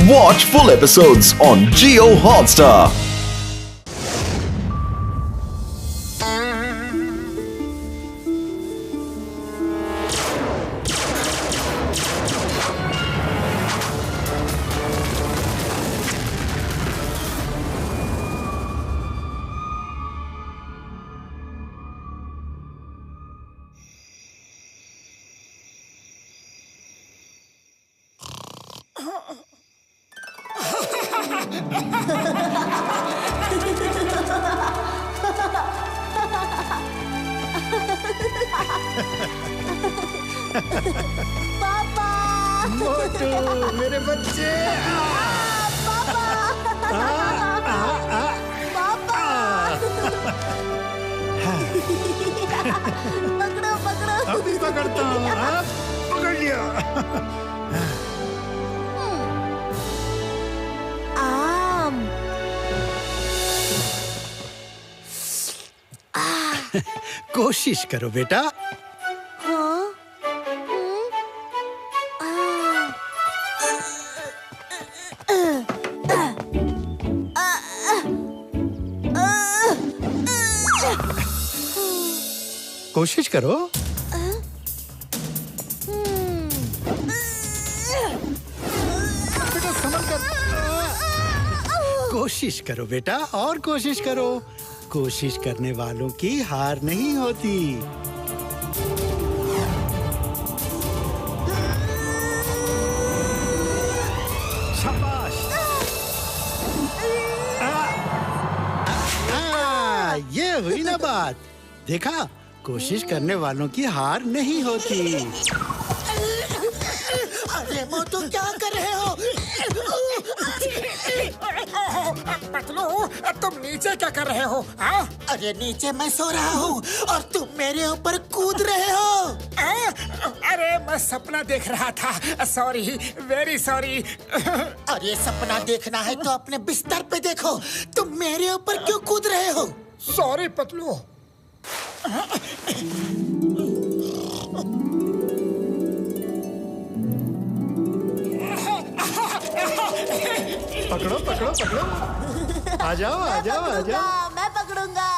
Watch full episodes on Jio Hotstar. पापा मोटू मेरे बच्चे पापा पापा पकड़ो पकड़ो अभी पकड़ता हूँ। पकड़ लिया। आम कोशिश करो बेटा। हाँ कोशिश करो। बेटा संभल कर। कोशिश करो बेटा और कोशिश करो। कोशिश करने वालों की हार नहीं होती। शाबाश। ये हुई ना बात। देखा, कोशिश करने वालों की हार नहीं होती। अरे मोटू क्या कर रहे हो? पतलू, तुम नीचे क्या कर रहे हो? हाँ? अरे नीचे मैं सो रहा हूँ और तुम मेरे ऊपर कूद रहे हो। अरे मैं सपना देख रहा था। Sorry, very sorry. अरे सपना देखना है तो अपने बिस्तर पे देखो। तुम मेरे ऊपर क्यों कूद रहे हो? सॉरी पतलू। पकड़ो पकड़ो पकड़ो। आ जाओ आ जाओ आ जाओ। मैं पकड़ूंगा।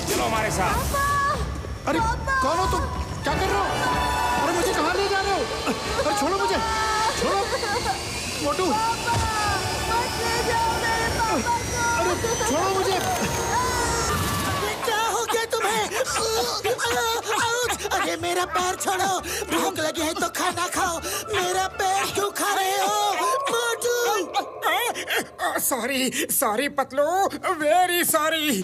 चलो हमारे साथ। अरे कौन हो तुम? क्या कर रहे हो? अरे मुझे कहाँ ले जा रहे हो? अरे छोड़ो मुझे, छोड़ो। मोटू, मत ले जाओ मेरे पापा को। अरे छोड़ो मुझे। क्या हो गया तुम्हें? अरे मेरा पैर छोड़ो। भूख लगी है तो खाना खाओ। मेरा पैर क्यों खा रहे हो? Motu sorry sorry Patlu, very sorry.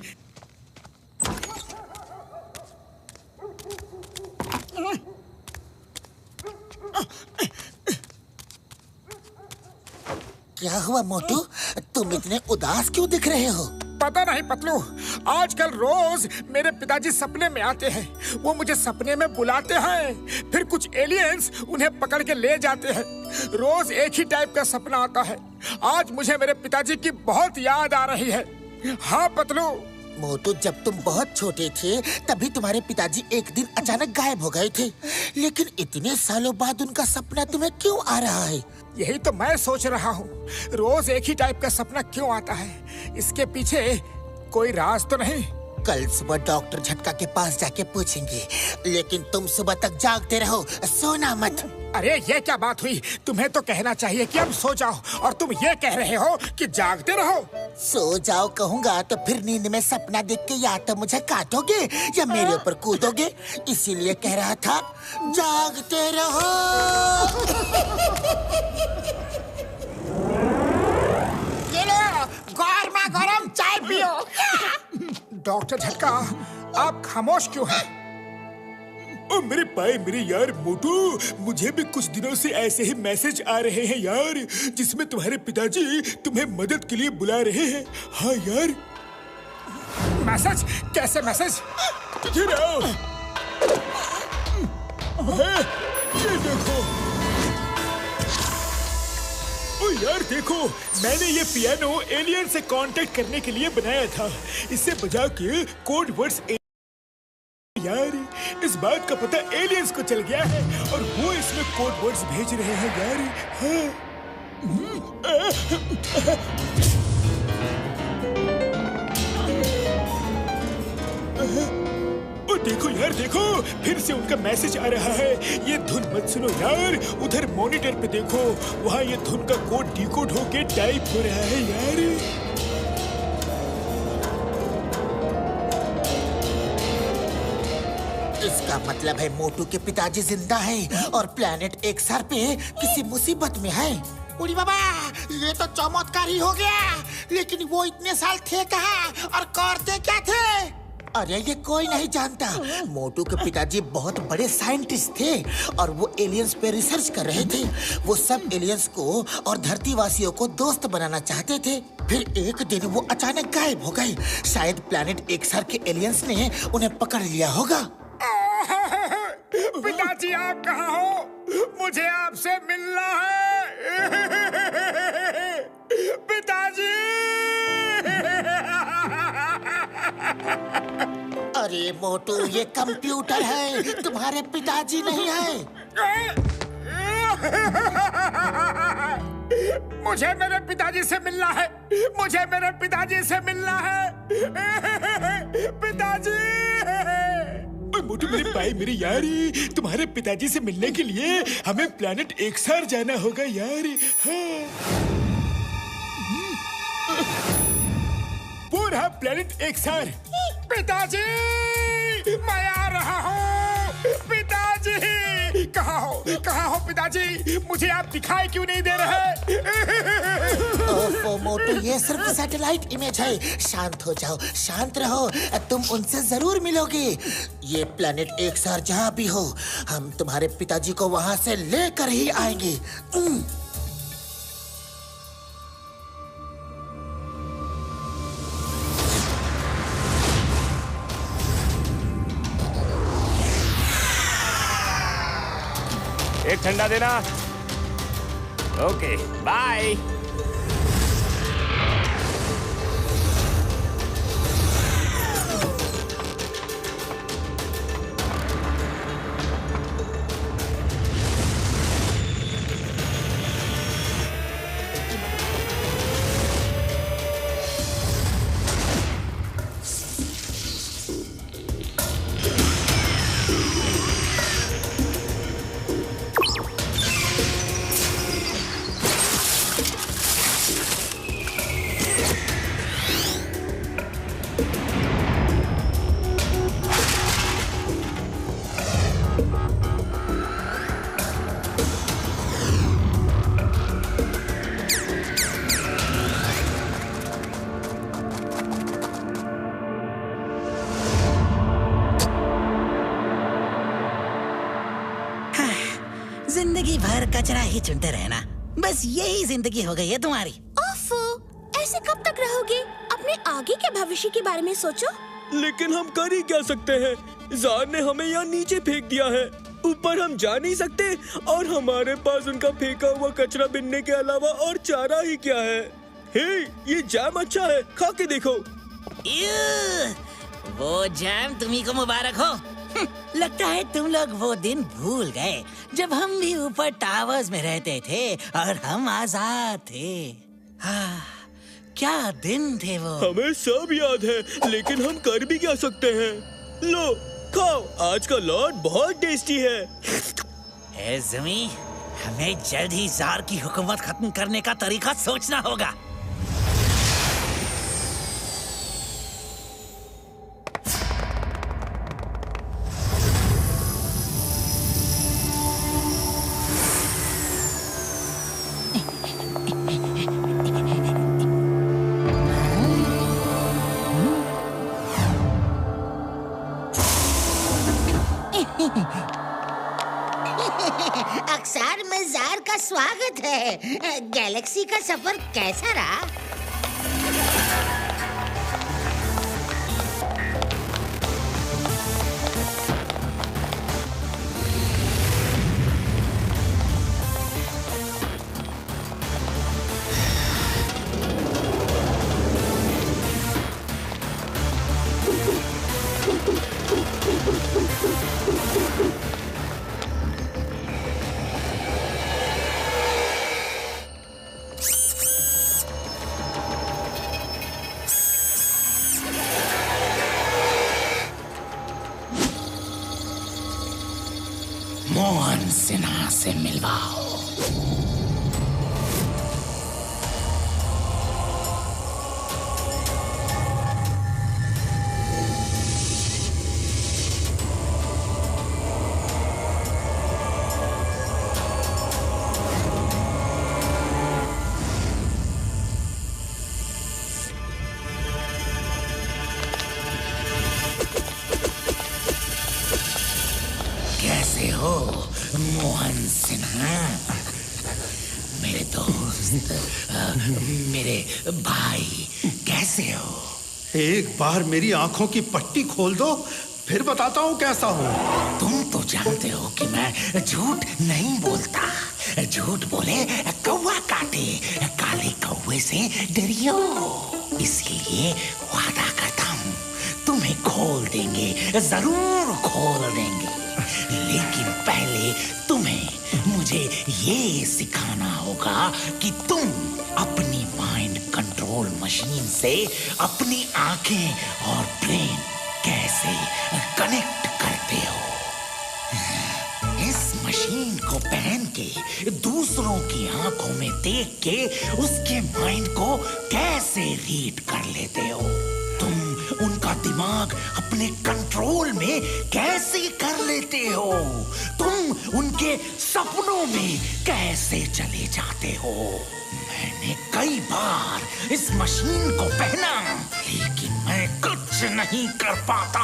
क्या हुआ मोटू? तुम इतने उदास क्यों दिख रहे हो? पता नहीं पतलू, आजकल रोज मेरे पिताजी सपने में आते हैं। वो मुझे सपने में बुलाते हैं, फिर कुछ एलियंस उन्हें पकड़ के ले जाते हैं। रोज एक ही टाइप का सपना आता है। आज मुझे मेरे पिताजी की बहुत याद आ रही है। हाँ पतलू। मोटू, जब तुम बहुत छोटे थे तभी तुम्हारे पिताजी एक दिन अचानक गायब हो गए थे। लेकिन इतने सालों बाद उनका सपना तुम्हें क्यों आ रहा है? यही तो मैं सोच रहा हूँ, रोज एक ही टाइप का सपना क्यों आता है? इसके पीछे कोई राज तो नहीं? कल सुबह डॉक्टर झटका के पास जाके पूछेंगे। लेकिन तुम सुबह तक जागते रहो, सोना मत। अरे ये क्या बात हुई? तुम्हें तो कहना चाहिए कि अब सो जाओ, और तुम ये कह रहे हो कि जागते रहो। सो जाओ कहूँगा तो फिर नींद में सपना देख के या तो मुझे काटोगे या मेरे ऊपर कूदोगे। इसीलिए कह रहा था जागते रहो। ये लो, गर्मा गर्म चाय पियो। डॉक्टर झटका, आप खामोश क्यों हैं? ओ मेरे पाए मेरे यार मोटू, मुझे भी कुछ दिनों से ऐसे ही मैसेज आ रहे हैं यार, जिसमें तुम्हारे पिताजी तुम्हें मदद के लिए बुला रहे हैं। हाँ यार। मैसेज? कैसे मैसेज? गिराओ। ये देखो। ओ यार देखो, मैंने ये पियानो एलियन से कांटेक्ट करने के लिए बनाया था। इसे बजा के कोड वर्ड्स यार, इस बात का पता एलियंस को चल गया है और वो इसमें कोड वर्ड्स भेज रहे हैं यार। हाँ। ओ देखो यार देखो, फिर से उनका मैसेज आ रहा है। ये धुन मत सुनो यार, उधर मॉनिटर पे देखो, वहाँ ये धुन का कोड डिकोड होके टाइप हो रहा है यार। इसका मतलब है मोटू के पिताजी जिंदा है और प्लेनेट एक्सआर पे किसी मुसीबत में है। उड़ी बाबा, ये तो चमत्कार ही हो गया। लेकिन वो इतने साल थे कहाँ और करते क्या थे? अरे ये कोई नहीं जानता। मोटू के पिताजी बहुत बड़े साइंटिस्ट थे और वो एलियंस पे रिसर्च कर रहे थे। वो सब एलियंस को और धरतीवासियों को दोस्त बनाना चाहते थे। फिर एक दिन वो अचानक गायब हो गए। शायद प्लेनेट एक्सआर के एलियंस ने उन्हें पकड़ लिया होगा। पिताजी आप कहाँ हो? मुझे आपसे मिलना है। पिताजी! अरे मोटू, ये कंप्यूटर है, तुम्हारे पिताजी नहीं है। मुझे मेरे पिताजी से मिलना है। मुझे मेरे पिताजी से मिलना है। पिताजी! मोटू मेरे भाई मेरी यारी, तुम्हारे पिताजी से मिलने के लिए हमें प्लेनेट एक्सआर जाना होगा यार। हाँ। वो रहा प्लेनेट एक्सआर। पिताजी! मैं आ रहा हूँ। पिताजी! कहाँ हो? कहाँ हो पिताजी? मुझे आप दिखाई क्यों नहीं दे रहे? ओफो मोटू, ये सिर्फ सैटेलाइट इमेज है। शांत हो जाओ, शांत रहो, तुम उनसे जरूर मिलोगे। ये प्लेनेट एक्सआर जहाँ भी हो, हम तुम्हारे पिताजी को वहाँ से लेकर ही आएंगे। एक ठंडा देना। Okay, bye. जिंदगी भर कचरा ही चुनते रहना, बस यही जिंदगी हो गई है तुम्हारी। ओफो, ऐसे कब तक रहोगे? अपने आगे के भविष्य के बारे में सोचो। लेकिन हम कर ही क्या सकते हैं? ज़ार ने हमें यहाँ नीचे फेंक दिया है, ऊपर हम जा नहीं सकते और हमारे पास उनका फेंका हुआ कचरा बिनने के अलावा और चारा ही क्या है। हे, ये जैम अच्छा है, खा के देखो। वो जैम तुम्ही को मुबारक हो। लगता है तुम लोग वो दिन भूल गए जब हम भी ऊपर टावर्स में रहते थे और हम आजाद थे। हाँ, क्या दिन थे वो। हमें सब याद है, लेकिन हम कर भी क्या सकते हैं। लो खाओ, आज का लॉट बहुत टेस्टी है। ए ज़मी, हमें जल्द ही ज़ार की हुकूमत खत्म करने का तरीका सोचना होगा। अक्सर में ज़ार का स्वागत है। गैलेक्सी का सफर कैसा रहा? मोहन सिन्हा से मिलवाओ। कैसे हो मोहन सिन्हा, मेरे दोस्त, मेरे भाई, कैसे हो? एक बार मेरी आंखों की पट्टी खोल दो, फिर बताता हूँ कैसा हूँ। तुम तो जानते हो कि मैं झूठ नहीं बोलता। झूठ बोले कौवा काटे, काले कौवे से डरियो। इसलिए वादा करता हूँ तुम्हें खोल देंगे, जरूर खोल देंगे। लेकिन पहले तुम्हें मुझे ये सिखाना होगा कि तुम अपनी माइंड कंट्रोल मशीन से अपनी आंखें और ब्रेन कैसे कनेक्ट करते हो। इस मशीन को पहन के दूसरों की आंखों में देख के उसके माइंड को कैसे रीड कर लेते हो। तुम उनका दिमाग अपने कंट्रोल में कैसे कर लेते हो। तुम उनके सपनों में कैसे चले जाते हो। मैंने कई बार इस मशीन को पहना, लेकिन मैं कुछ नहीं कर पाता।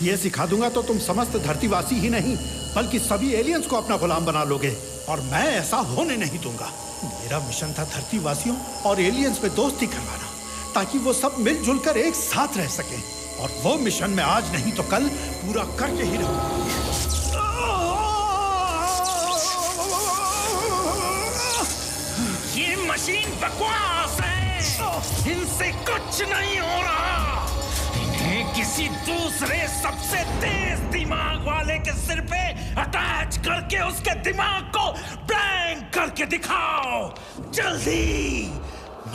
ये सिखा दूंगा तो तुम समस्त धरतीवासी ही नहीं बल्कि सभी एलियंस को अपना गुलाम बना लोगे, और मैं ऐसा होने नहीं दूंगा। मेरा मिशन था धरतीवासियों और एलियंस में दोस्ती करवाना, ताकि वो सब मिलजुल कर एक साथ रह सकें। और वो मिशन मैं आज नहीं तो कल पूरा करके ही रहूंगा। ये मशीन बकवास है, इनसे कुछ नहीं हो रहा। इन्हें किसी दूसरे सबसे तेज दिमाग वाले के सिर पे अटैच करके उसके दिमाग को ब्लैंक करके दिखाओ जल्दी।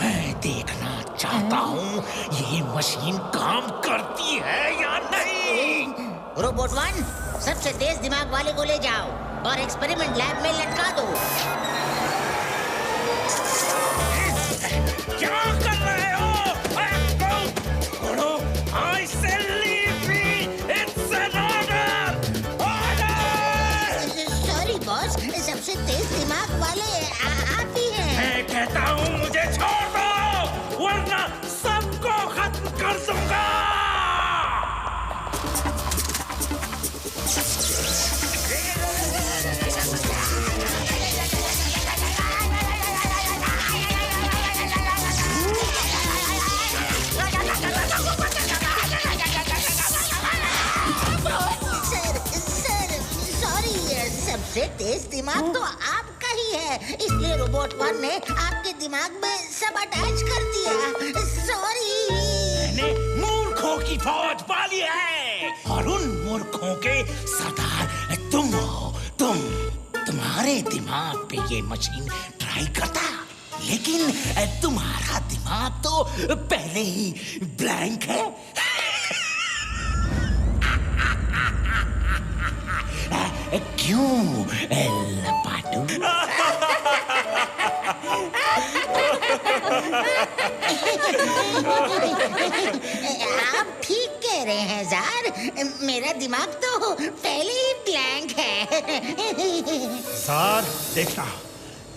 मैं देखना चाहता हूँ ये मशीन काम करती है या नहीं। रोबोट 1, सबसे तेज दिमाग वाले को ले जाओ और एक्सपेरिमेंट लैब में लटका दो। क्या कर रहे हो? I say leave me. It's an order. Order. Sorry boss, सबसे तेज दिमाग वाले आप ही हैं। मैं कहता हूँ मुझे छोड़ दो, वरना सबको खत्म कर दूंगा। सबसे तेज दिमाग तो आपका ही है, इसलिए रोबोट 1 ने आपके दिमाग में सब अटैच कर दिया। सॉरी। मैंने मूर्खों की फौज पाली है, और उन मूर्खों के सरदार तुम हो। तुम्हारे दिमाग पे ये मशीन ट्राई करता, लेकिन तुम्हारा दिमाग तो पहले ही ब्लैंक है। क्यों लपाटू? आप ठीक कह रहे हैं जार, मेरा दिमाग तो पहले ही ब्लैंक है। जार, देखना,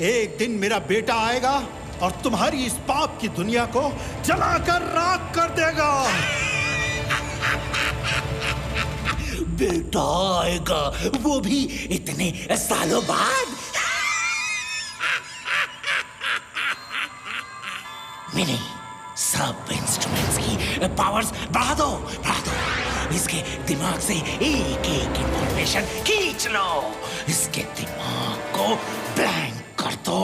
एक दिन मेरा बेटा आएगा और तुम्हारी इस पाप की दुनिया को जलाकर राख कर देगा। बेटा आएगा, वो भी इतने सालों बाद। मिनी, सब इंस्ट्रूमेंट्स की पावर्स बढ़ा दो। इसके दिमाग से एक एक इंफॉर्मेशन खींच लो। इसके दिमाग को ब्लैंक कर दो।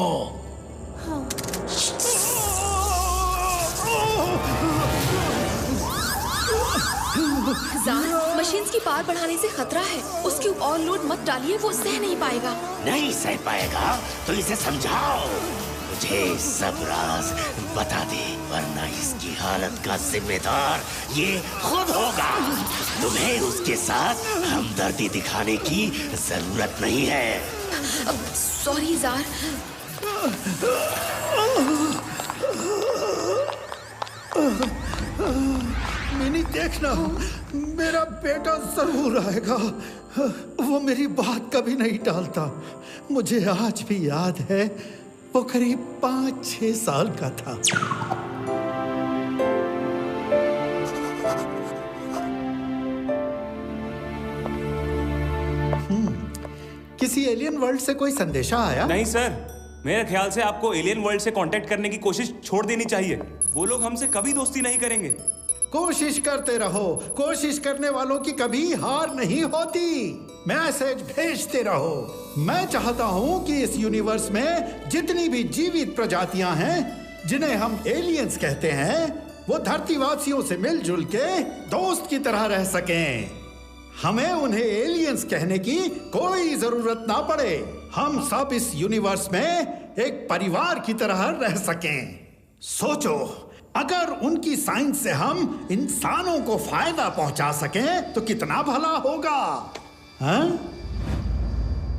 जार, मशीन्स की पावर बढ़ाने से खतरा है। उसके ऊपर और लोड मत डालिए, वो सह नहीं पाएगा। नहीं सह पाएगा तो इसे समझाओ। मुझे सब राज बता दे, वरना इसकी हालत का जिम्मेदार ये खुद होगा। तुम्हें उसके साथ हमदर्दी दिखाने की जरूरत नहीं है। Sorry jar. मिनी देखना, मेरा बेटा जरूर आएगा। वो मेरी बात कभी नहीं टालता। मुझे आज भी याद है, वो करीब 5-6 साल का था। किसी एलियन वर्ल्ड से कोई संदेशा आया? नहीं सर, मेरे ख्याल से आपको एलियन वर्ल्ड से कांटेक्ट करने की कोशिश छोड़ देनी चाहिए। वो लोग हमसे कभी दोस्ती नहीं करेंगे। कोशिश करते रहो, कोशिश करने वालों की कभी हार नहीं होती। मैसेज भेजते रहो। मैं चाहता हूं कि इस यूनिवर्स में जितनी भी जीवित प्रजातियां हैं, जिन्हें हम एलियंस कहते हैं, वो धरतीवासियों से मिलजुल के दोस्त की तरह रह सकें। हमें उन्हें एलियंस कहने की कोई जरूरत ना पड़े। हम सब इस यूनिवर्स में एक परिवार की तरह रह सकें। सोचो, अगर उनकी साइंस से हम इंसानों को फायदा पहुंचा सकें तो कितना भला होगा। हाँ?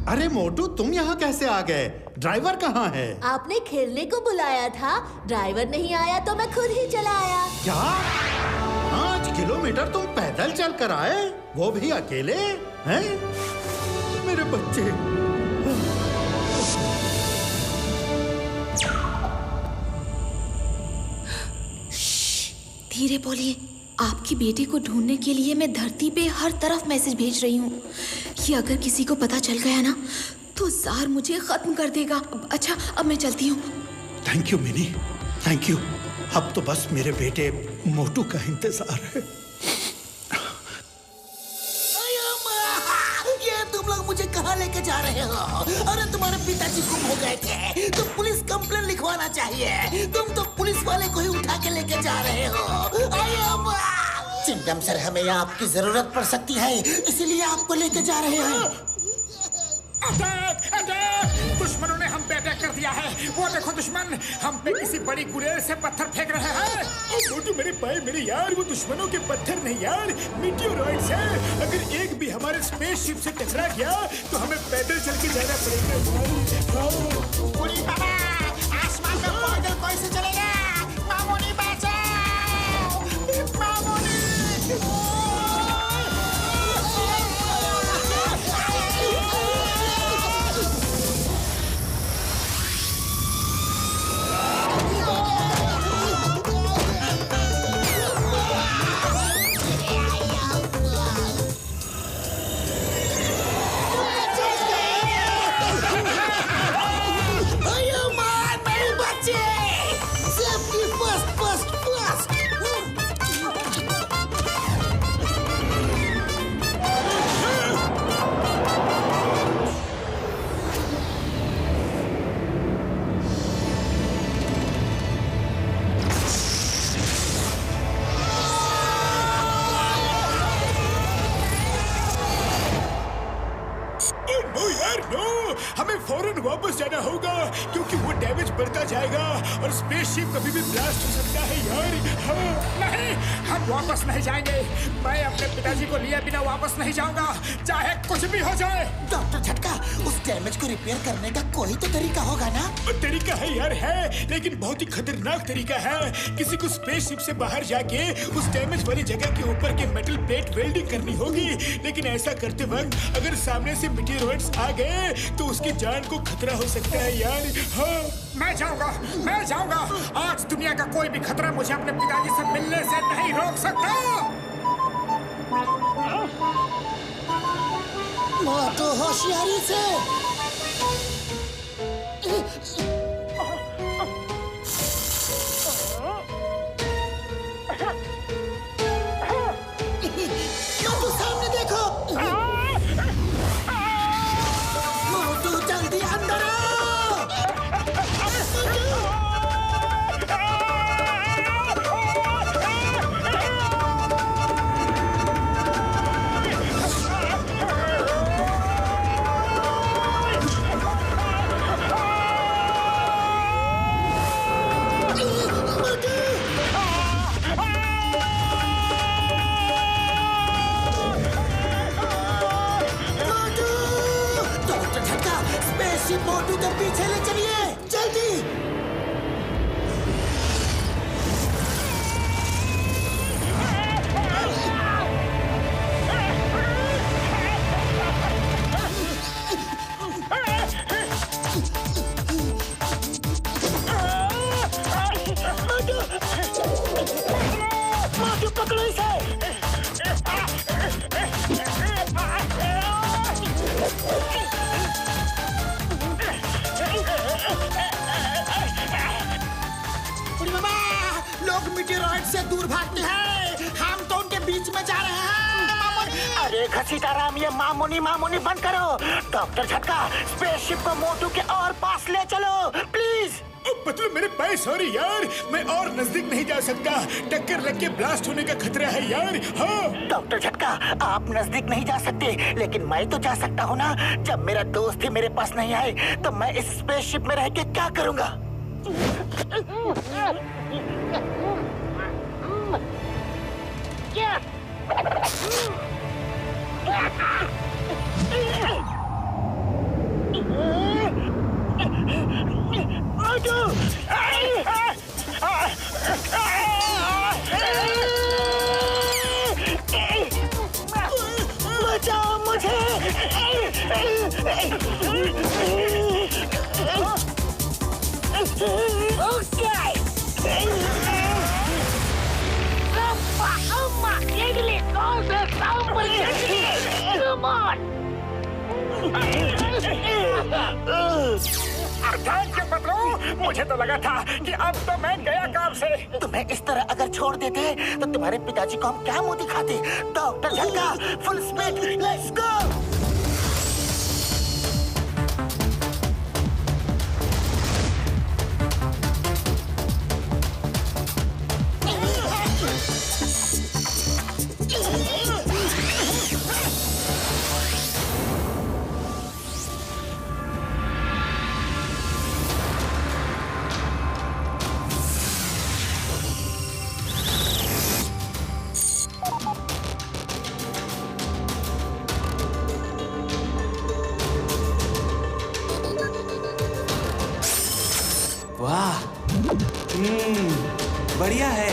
अरे मोटू, तुम यहाँ कैसे आ गए? ड्राइवर कहाँ है? आपने खेलने को बुलाया था, ड्राइवर नहीं आया तो मैं खुद ही चला आया। क्या 5 किलोमीटर तुम पैदल चल कर आए, वो भी अकेले? हैं? मेरे बच्चे। धीरे बोलिए। आपकी बेटी को ढूंढने के लिए मैं धरती पे हर तरफ मैसेज भेज रही हूँ। ये अगर किसी को पता चल गया ना तो जार मुझे खत्म कर देगा। अच्छा, अब मैं चलती हूँ। Thank you mini, thank you. अब तो बस मेरे बेटे मोटू का इंतजार है। ये तुम लोग मुझे कहाँ लेके जा रहे हो? अरे तुम्हारे पिताजी गुम हो गए थे तो पुलिस कंप्लेंट लिखवाना चाहिए। तुम तो पुलिस वाले को ही उठा के लेके जा रहे हो। चिंटम सर, हमें आपकी जरूरत पड़ सकती है, इसीलिए आपको लेके जा रहे हैं। अटैक! अटैक! दुश्मनों ने हम पे अटैक कर दिया है। वो देखो दुश्मन हम पे किसी बड़ी गुलेल से पत्थर फेंक रहे हैं। मोटू मेरे भाई, मेरे यार, वो दुश्मनों के पत्थर नहीं यार, मीटियोरॉइड्स हैं। अगर एक भी हमारे स्पेसशिप से टकरा गया तो हमें पैदल चल के जाना पड़ेगा। पूरी बाबा, आसमान में पैदल कैसे चलेगा? मामूनी बचाओ! मामूनी! हमें फौरन वापस जाना होगा क्योंकि वो डैमेज बढ़ता जाएगा और स्पेसशिप कभी भी ब्लास्ट हो सकता है यार। हाँ, नहीं, हम वापस नहीं जाएंगे। मैं अपने पिताजी को लिए बिना वापस नहीं जाऊंगा, चाहे कुछ भी हो जाए। डॉक्टर झटका, उस डैमेज को रिपेयर करने का कोई तो तरीका होगा ना? तरीका है यार, है, लेकिन बहुत ही खतरनाक तरीका है। किसी को स्पेसशिप से बाहर जाके उस डैमेज वाली जगह के ऊपर के मेटल प्लेट वेल्डिंग करनी होगी। लेकिन ऐसा करते वक्त अगर सामने से मीटियोरॉइड्स आ गए तो उसकी जान को खतरा हो सकता है यार। हाँ, मैं जाऊंगा। आज दुनिया का कोई भी खतरा मुझे अपने पिताजी से मिलने से नहीं रोक सकता। मोटू होशियारी से। मोटू सामने देखो। मोटू जल्दी अंदर आओ। मोटू के पीछे ले चलिए, जल्दी। मोटू पकड़ो इसे। उड़ी बाबा, लोग मीटेरॉइड से दूर भागते हैं, हम तो उनके बीच में जा रहे हैं। अरे घसीटाराम, ये मामूनी मामूनी बंद करो। डॉक्टर झटका, स्पेसशिप को मोटू के और पास ले चलो प्लीज। मतलब मेरे पैर, सॉरी यार, मैं और नजदीक नहीं जा सकता, टक्कर लग के ब्लास्ट होने का खतरा है यार। हाँ डॉक्टर झटका, आप नजदीक नहीं जा सकते, लेकिन मैं तो जा सकता हूँ ना। जब मेरा दोस्त ही मेरे पास नहीं आए तो मैं इस स्पेसशिप में रह के क्या करूँगा? बचाओ मुझे। मुझे तो लगा था कि अब तो मैं गया काम से। तुम्हें इस तरह अगर छोड़ देते तो तुम्हारे पिताजी को हम क्या मुंह दिखाते? डॉक्टर झटका, फुल स्पीड, लेट्स गो। वाह, बढ़िया है।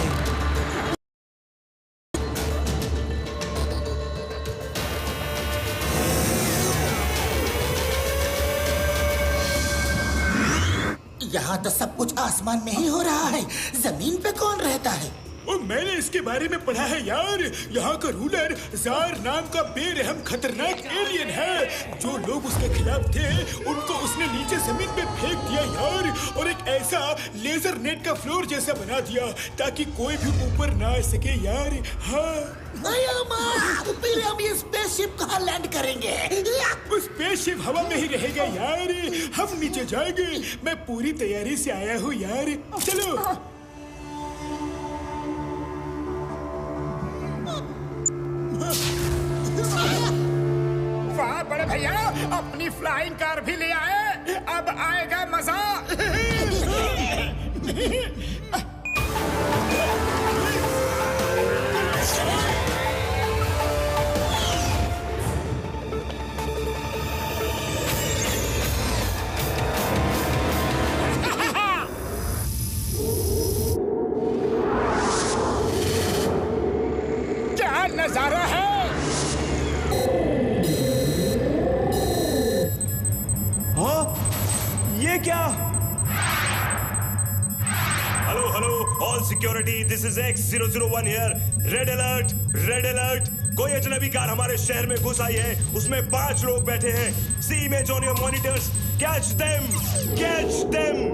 यहाँ तो सब कुछ आसमान में ही हो रहा है, जमीन पे कौन रहता है? और मैंने इसके बारे में पढ़ा है यार। यहाँ का रूलर जार नाम का बेरहम खतरनाक एलियन है। जो लोग उसके खिलाफ थे उनको उसने नीचे जमीन पे फेंक दिया यार, और एक ऐसा लेजर नेट का फ्लोर जैसा बना दिया ताकि कोई भी ऊपर ना आ सके यार। हाँ फिर हम ये स्पेसशिप कहाँ लैंड करेंगे? स्पेसशिप हवा में ही रहेगा यार, हम नीचे जाएंगे। मैं पूरी तैयारी से आया हूँ यार, चलो। वाह बड़े भैया, अपनी फ्लाइंग कार भी ले आए, अब आएगा मजा। क्या नजारा है। ये क्या? Hello hello all security, this is X001 here. Red alert, red alert. कोई अजनबी कार हमारे शहर में घुस आई है, उसमें 5 लोग बैठे हैं। See image on your monitors, catch them, catch them.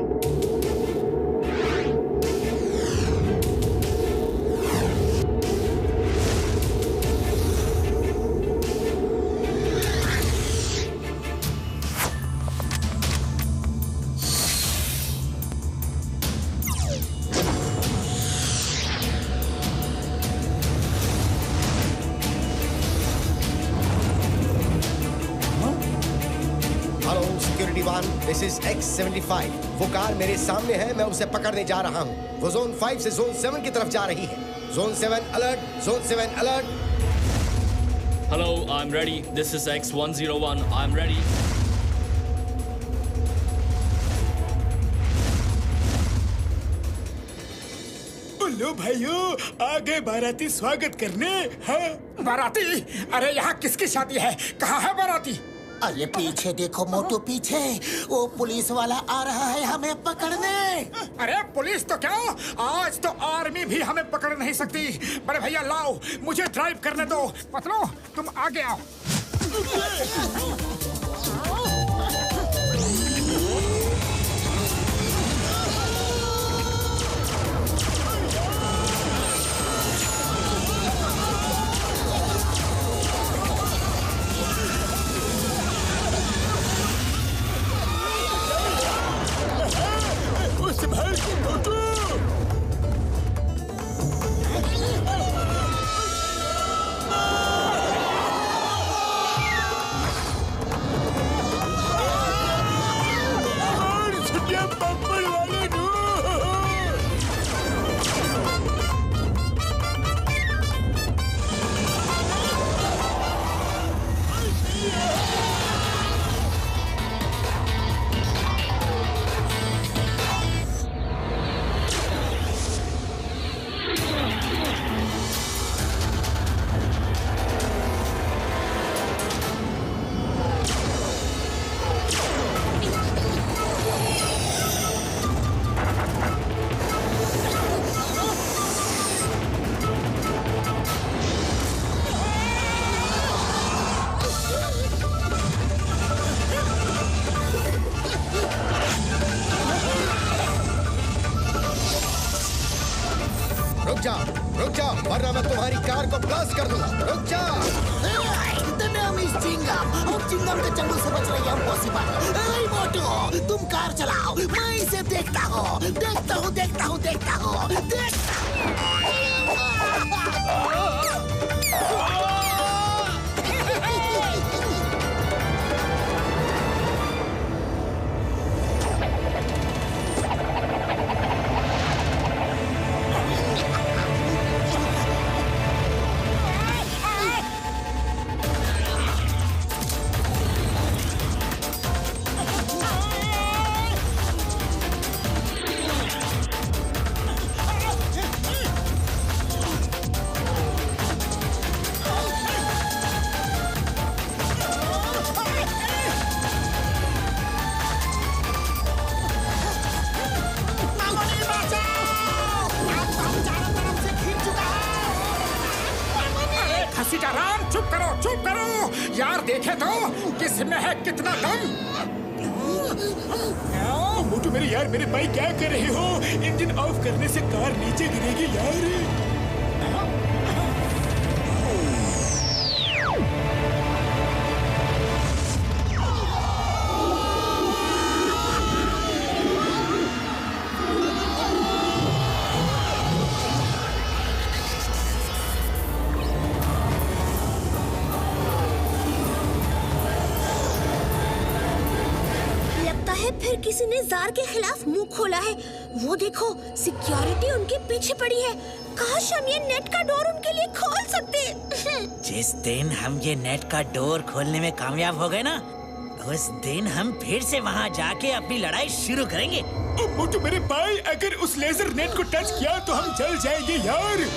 This is X75। वो कार मेरे सामने है, मैं उसे पकड़ने जा रहा हूँ। वो जोन 5 से जोन 7 की तरफ जा रही है। Zone 7 alert, zone 7 alert. Hello, I'm ready. This is X101. I'm ready. लो भाइयों, आ गए बाराती स्वागत करने। हाँ बाराती? अरे यहाँ किसकी शादी है? कहाँ है बाराती? अरे पीछे देखो मोटू, पीछे वो पुलिस वाला आ रहा है हमें पकड़ने। अरे पुलिस तो क्या, आज तो आर्मी भी हमें पकड़ नहीं सकती। बड़े भैया लाओ, मुझे ड्राइव करने दो। मतलब तुम आगे आओ। रुक जाओ, वरना मैं तुम्हारी कार को ब्लास्ट कर दूंगा। रुक जाओ। और चिंगम के चंगुल से बच रही है इम्पॉसिबल। ए मोटू, तुम कार चलाओ, मैं इसे देखता हूँ। सीताराम चुप करो यार, देखे तो किसमें है कितना दम। मोटू मेरे भाई क्या कर रहे हो? इंजन ऑफ करने से कार नीचे गिरेगी यार। फिर किसी ने जार के खिलाफ मुंह खोला है। वो देखो, सिक्योरिटी उनके पीछे पड़ी है। काश हम ये नेट का डोर उनके लिए खोल सकते। जिस दिन हम ये नेट का डोर खोलने में कामयाब हो गए ना, उस दिन हम फिर से वहाँ जाके अपनी लड़ाई शुरू करेंगे। मोटू मेरे भाई, अगर उस लेजर नेट को टच किया तो हम जल जाएंगे यार।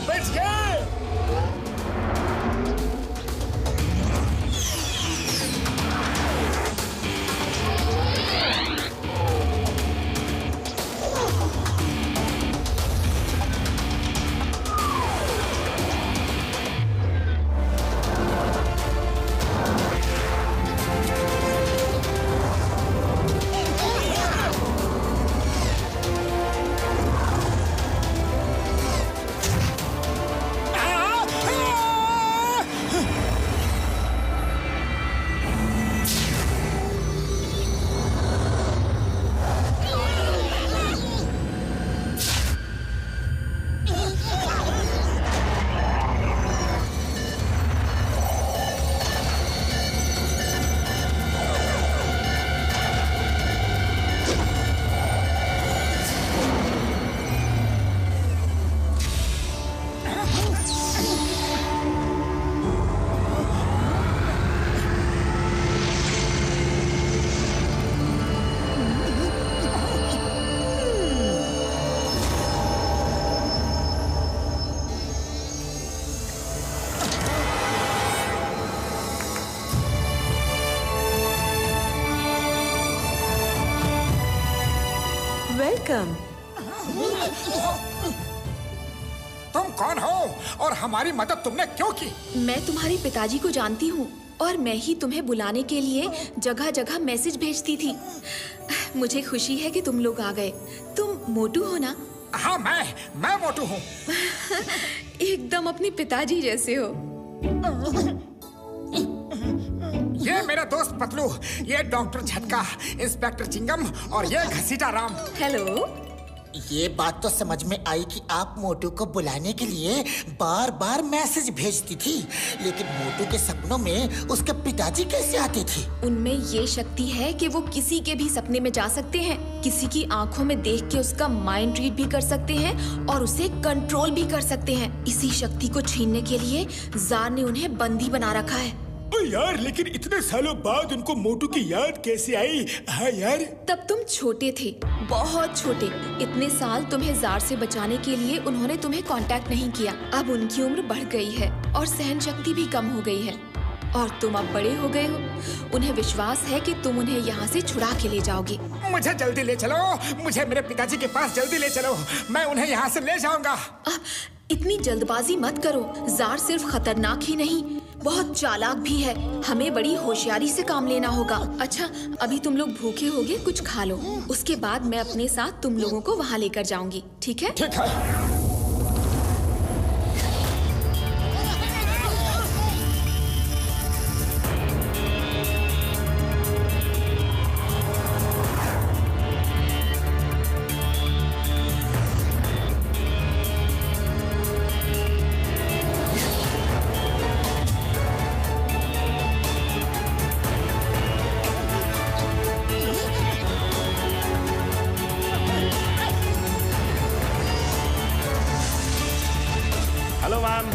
बच गए। वेलकम। तुम कौन हो और हमारी मदद तुमने क्यों की? मैं तुम्हारे पिताजी को जानती हूँ और मैं ही तुम्हें बुलाने के लिए जगह जगह मैसेज भेजती थी। मुझे खुशी है कि तुम लोग आ गए। तुम मोटू हो ना? हाँ, मैं मोटू हूँ। एकदम अपने पिताजी जैसे हो। ये मेरा दोस्त पतलू, ये डॉक्टर झटका, इंस्पेक्टर चिंगम और ये घसीटा राम। हेलो। ये बात तो समझ में आई कि आप मोटू को बुलाने के लिए बार बार मैसेज भेजती थी, लेकिन मोटू के सपनों में उसके पिताजी कैसे आते थे? उनमें ये शक्ति है कि वो किसी के भी सपने में जा सकते हैं, किसी की आंखों में देख के उसका माइंड रीड भी कर सकते हैं और उसे कंट्रोल भी कर सकते हैं। इसी शक्ति को छीनने के लिए जार ने उन्हें बंदी बना रखा है। यार, लेकिन इतने सालों बाद उनको मोटू की याद कैसे आई? हाँ यार, तब तुम छोटे थे, बहुत छोटे। इतने साल तुम्हें जार से बचाने के लिए उन्होंने तुम्हें कांटेक्ट नहीं किया। अब उनकी उम्र बढ़ गई है और सहन शक्ति भी कम हो गई है और तुम अब बड़े हो गए हो। उन्हें विश्वास है कि तुम उन्हें यहाँ से छुड़ा के ले जाओगे। मुझे जल्दी ले चलो, मुझे मेरे पिताजी के पास जल्दी ले चलो, मैं उन्हें यहाँ से ले जाऊंगा। इतनी जल्दबाजी मत करो। जार सिर्फ खतरनाक ही नहीं, बहुत चालाक भी है। हमें बड़ी होशियारी से काम लेना होगा। अच्छा, अभी तुम लोग भूखे होगे, कुछ खा लो। उसके बाद मैं अपने साथ तुम लोगों को वहाँ लेकर जाऊंगी, ठीक है? ठीक है। Hello ma'am.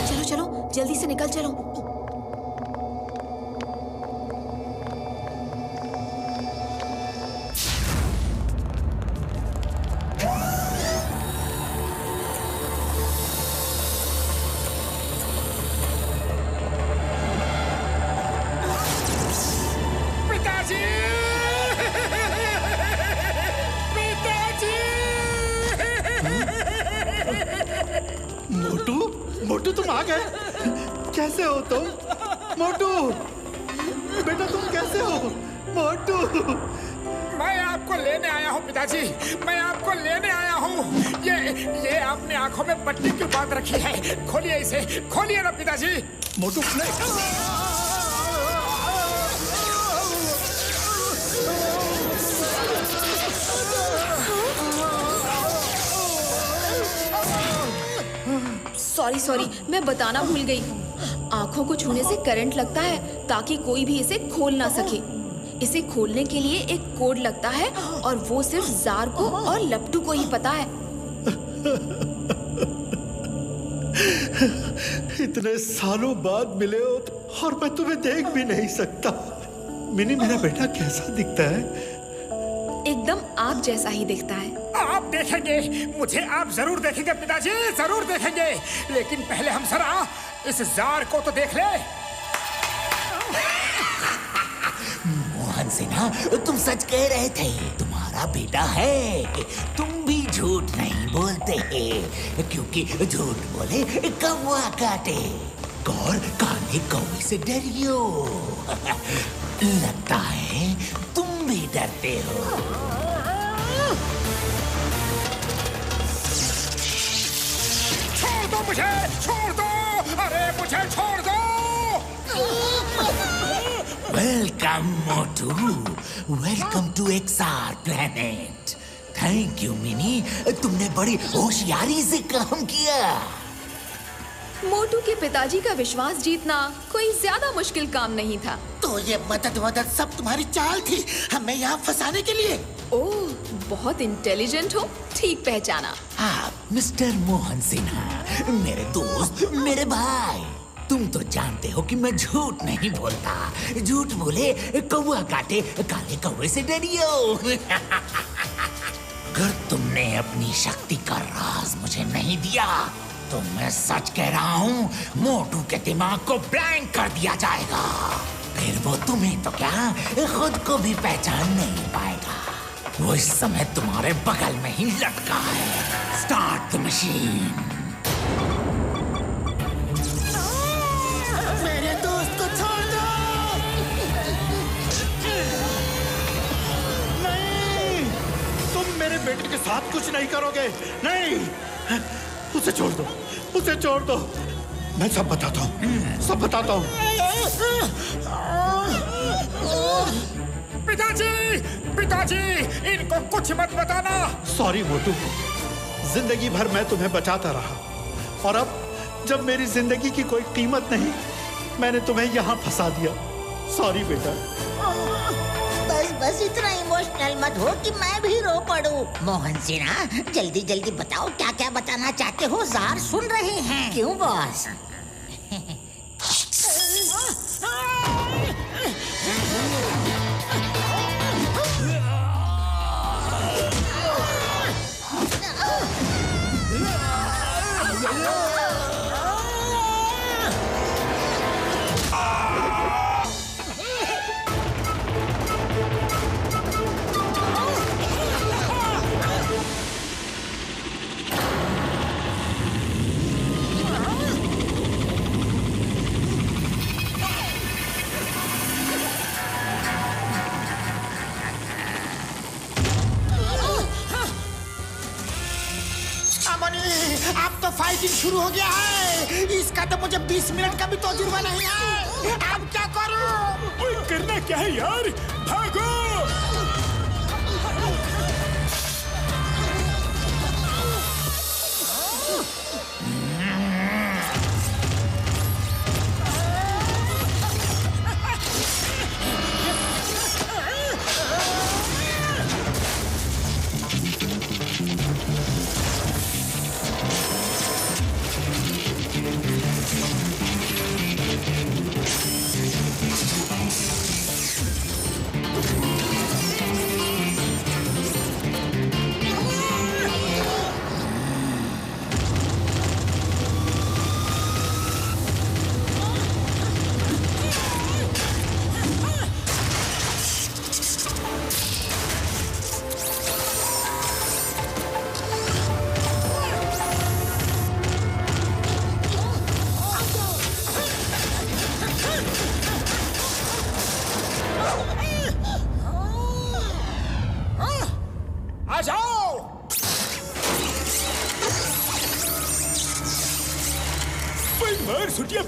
चलो चलो, जल्दी से निकल चलो। मोटू, तुम आ गए? कैसे हो तुम? मोटू बेटा, तुम कैसे हो? मोटू, मैं आपको लेने आया हूँ पिताजी, मैं आपको लेने आया हूँ। ये आपने आंखों में पट्टी क्यों बांध रखी है? खोलिए इसे, खोलिए ना पिताजी। मोटू सॉरी, मैं बताना भूल गई। आंखों को छूने से करंट लगता है ताकि कोई भी इसे खोल ना सके। इसे खोलने के लिए एक कोड लगता है और वो सिर्फ जार को और लपटू को ही पता है। इतने सालों बाद मिले हो और मैं तुम्हें देख भी नहीं सकता। मिनी, मेरा बेटा कैसा दिखता है? एकदम आप जैसा ही दिखता है। आप देखेंगे, मुझे आप जरूर देखेंगे पिताजी, जरूर देखेंगे। लेकिन पहले हम जरा इस जार को तो देख ले। मोहन सिन्हा, तुम सच कह रहे थे, तुम्हारा बेटा है। तुम भी झूठ नहीं बोलते, क्योंकि झूठ बोले कौवा काटे। गौर काने कौवे से डरियो। लगता है तुम भी डरते हो। छोड़ दो मुझे, छोड़ दो, अरे मुझे छोड़ दो। Welcome Motu, welcome to XR planet. Thank you Mini, तुमने बड़ी होशियारी से काम किया। मोटू के पिताजी का विश्वास जीतना कोई ज्यादा मुश्किल काम नहीं था। तो ये मदद सब तुम्हारी चाल थी, हमें यहाँ फंसाने के लिए? ओह, बहुत इंटेलिजेंट हो, ठीक पहचाना। आप मिस्टर मोहन सिन्हा, मेरे दोस्त, मेरे भाई। तुम तो जानते हो कि मैं झूठ नहीं बोलता। झूठ बोले कौवा काटे, काले कौवे से डरियो। अगर तुमने अपनी शक्ति का राज मुझे नहीं दिया तो मैं सच कह रहा हूँ, मोटू के दिमाग को ब्लैंक कर दिया जाएगा। फिर वो तुम्हें तो क्या, खुद को भी पहचान नहीं पाएगा। वो इस समय तुम्हारे बगल में ही लटका है। Start the machine. मेरे दोस्त को छोड़ दो। नहीं, तुम मेरे बेटे के साथ कुछ नहीं करोगे। नहीं, उसे छोड़ दो, उसे छोड़ दो। मैं सब बताता हूँ, सब बताता हूँ। पिताजी, पिताजी, इनको कुछ मत बताना। सॉरी मोटू, जिंदगी भर मैं तुम्हें बचाता रहा और अब जब मेरी जिंदगी की कोई कीमत नहीं, मैंने तुम्हें यहाँ फंसा दिया। सॉरी बेटा। बस बस इतना इमोशनल मत हो कि मैं भी रो पड़ूं। मोहन सिन्हा, जल्दी जल्दी बताओ क्या क्या बताना चाहते हो, जार सुन रहे हैं। क्यों बॉस? अब तो फाइटिंग शुरू हो गया है। इसका तो मुझे 20 मिनट का भी तजुर्बा नहीं है। अब क्या करूं? ओए, करना क्या है यार? भागो!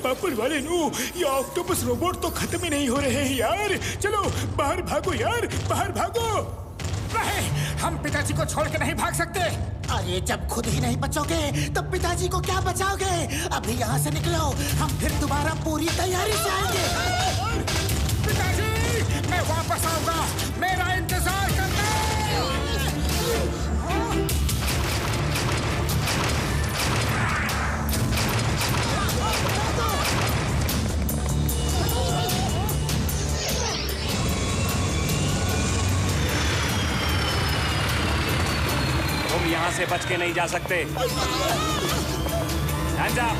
पापड़ वाले नु, ये ऑक्टोपस रोबोट तो खत्म ही नहीं हो रहे हैं यार। चलो बाहर भागो यार, बाहर भागो। नहीं, हम पिताजी को छोड़ के नहीं भाग सकते। अरे जब खुद ही नहीं बचोगे तब पिताजी को क्या बचाओगे? अभी यहाँ से निकलो, हम फिर दोबारा पूरी तैयारी से आएंगे। पिताजी, मैं वापस आऊंगा, मेरा इंतजार करना। तुम यहाँ से बच के नहीं जा सकते। Hands up!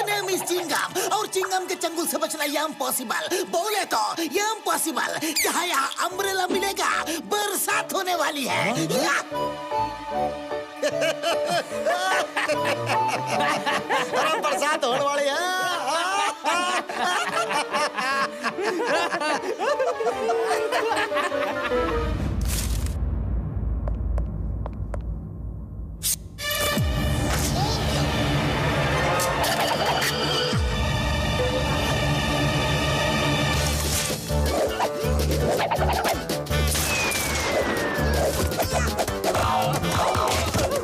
Name is Chingum और चिंगम के चंगुल से बचना ये इम्पॉसिबल। बोले तो ये इम्पॉसिबल। क्या यहाँ अम्ब्रेला मिलेगा? बरसात होने वाली है। बरसात होने वाली है।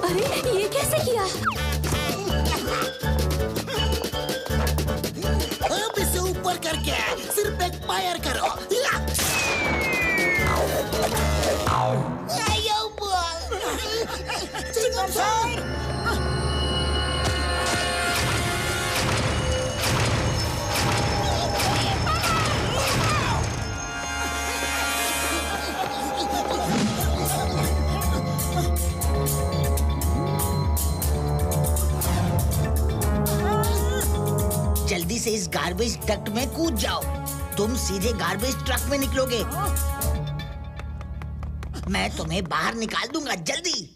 अरे ये कैसे किया? अब इसे ऊपर करके सिर्फ एक फायर करो। चिंगम सर! गार्बेज डक्ट में कूद जाओ। तुम सीधे गार्बेज ट्रक में निकलोगे। मैं तुम्हें बाहर निकाल दूंगा, जल्दी।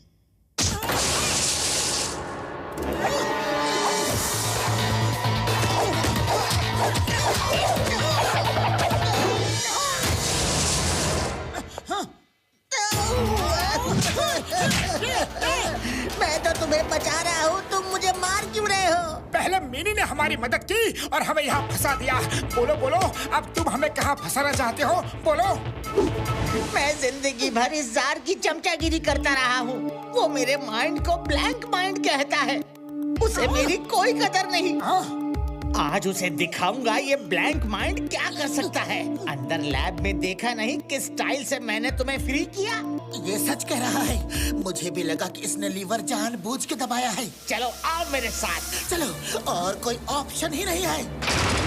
मैं तो तुम्हें बचा रहा हूँ, तुम मुझे मार क्यों रहे हो? पहले मिनी ने हमारी मदद की और हमें यहाँ फंसा दिया। बोलो बोलो, अब तुम हमें कहाँ फंसाना चाहते हो? बोलो। मैं जिंदगी भर इस जार की चमचागिरी करता रहा हूँ। वो मेरे माइंड को ब्लैंक माइंड कहता है। उसे मेरी कोई कदर नहीं। आज उसे दिखाऊंगा ये ब्लैंक माइंड क्या कर सकता है। अंदर लैब में देखा नहीं किस स्टाइल से मैंने तुम्हें फ्री किया। ये सच कह रहा है। मुझे भी लगा कि इसने लीवर जानबूझ के दबाया है। चलो आओ मेरे साथ। चलो, और कोई ऑप्शन ही नहीं है।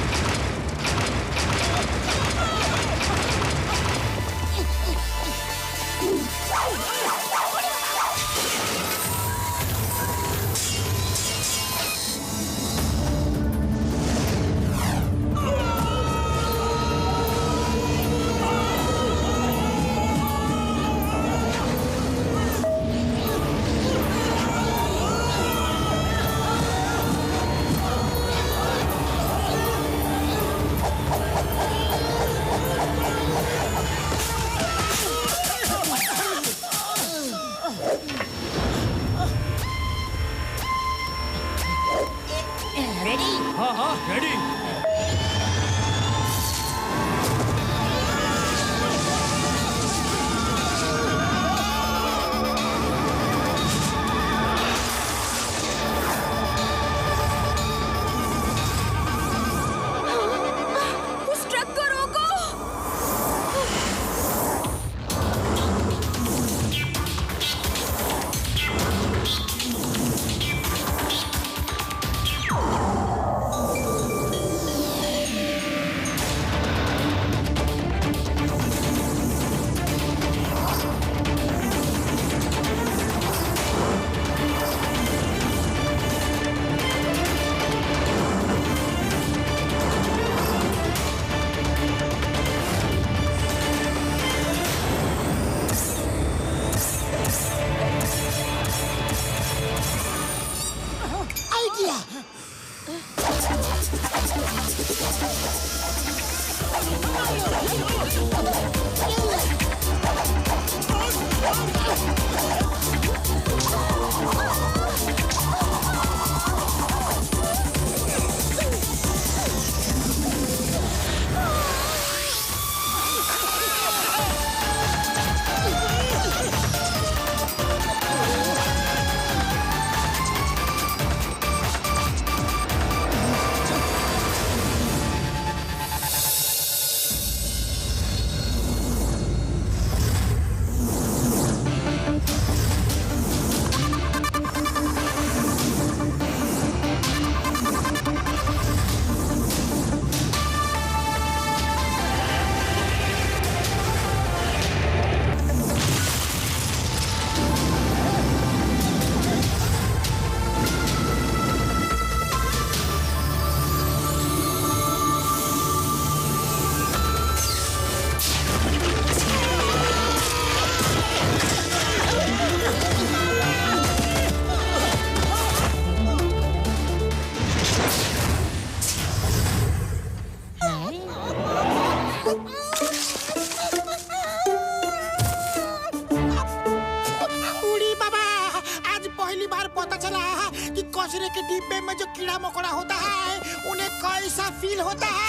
कचरे के डिब्बे में जो कीड़ा मकोड़ा होता है उन्हें कैसा फील होता है।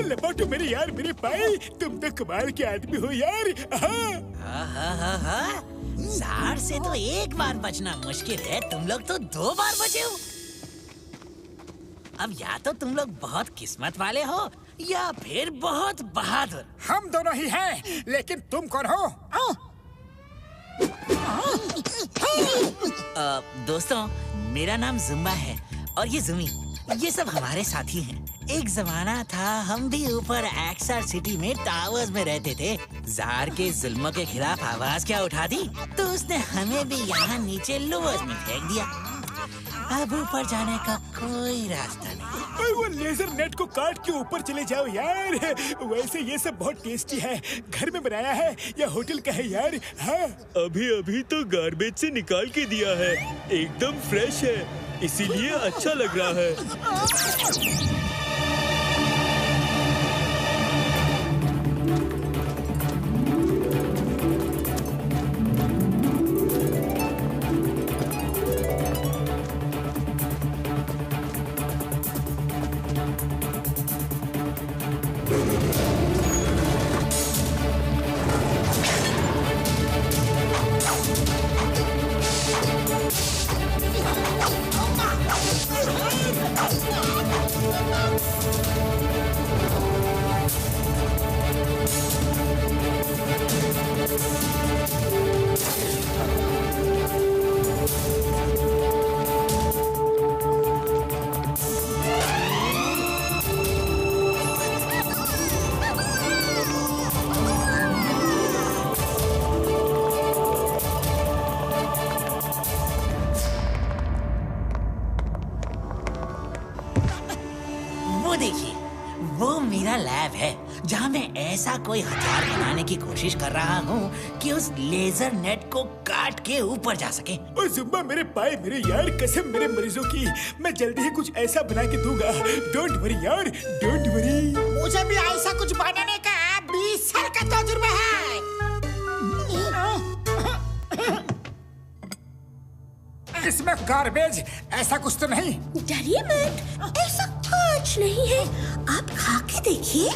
लपाटो मेरे यार, मेरे भाई, तुम तो कमाल के आदमी हो यार। जार से तो एक बार बचना मुश्किल है, तुम लोग तो 2 बार बचे हो। अब या तो तुम लोग बहुत किस्मत वाले हो या फिर बहुत बहादुर। हम दोनों ही हैं, लेकिन तुम कौन हो? दोस्तों, मेरा नाम जुम्बा है और ये जुमी, ये सब हमारे साथी हैं। एक जमाना था हम भी ऊपर एक्सर सिटी में टावर्स में रहते थे। जार के जुल्म के खिलाफ आवाज क्या उठा दी तो उसने हमें भी यहाँ नीचे लोअर्स में फेंक दिया। अब ऊपर जाने का कोई रास्ता नहीं। वो लेजर नेट को काट के ऊपर चले जाओ यार। वैसे ये सब बहुत टेस्टी है। घर में बनाया है या होटल का है यार? हाँ, अभी अभी तो गार्बेज से निकाल के दिया है, एकदम फ्रेश है, इसीलिए अच्छा लग रहा है। जहाँ मैं ऐसा कोई हथियार बनाने की कोशिश कर रहा हूँ कि उस लेजर नेट को काट के ऊपर जा सके। ओ जुम्बा मेरे पाए मेरे यार, कसम मेरे मरीजों की, मैं जल्दी ही कुछ ऐसा बना के दूंगा। डोंट वरी यार, डोंट वरी। मुझे भी ऐसा कुछ बनाने का 20 साल का तजुर्बा है। इसमें गार्बेज ऐसा कुछ तो नहीं? डरिए मत, ऐसा कुछ नहीं है, आप खा के देखिए।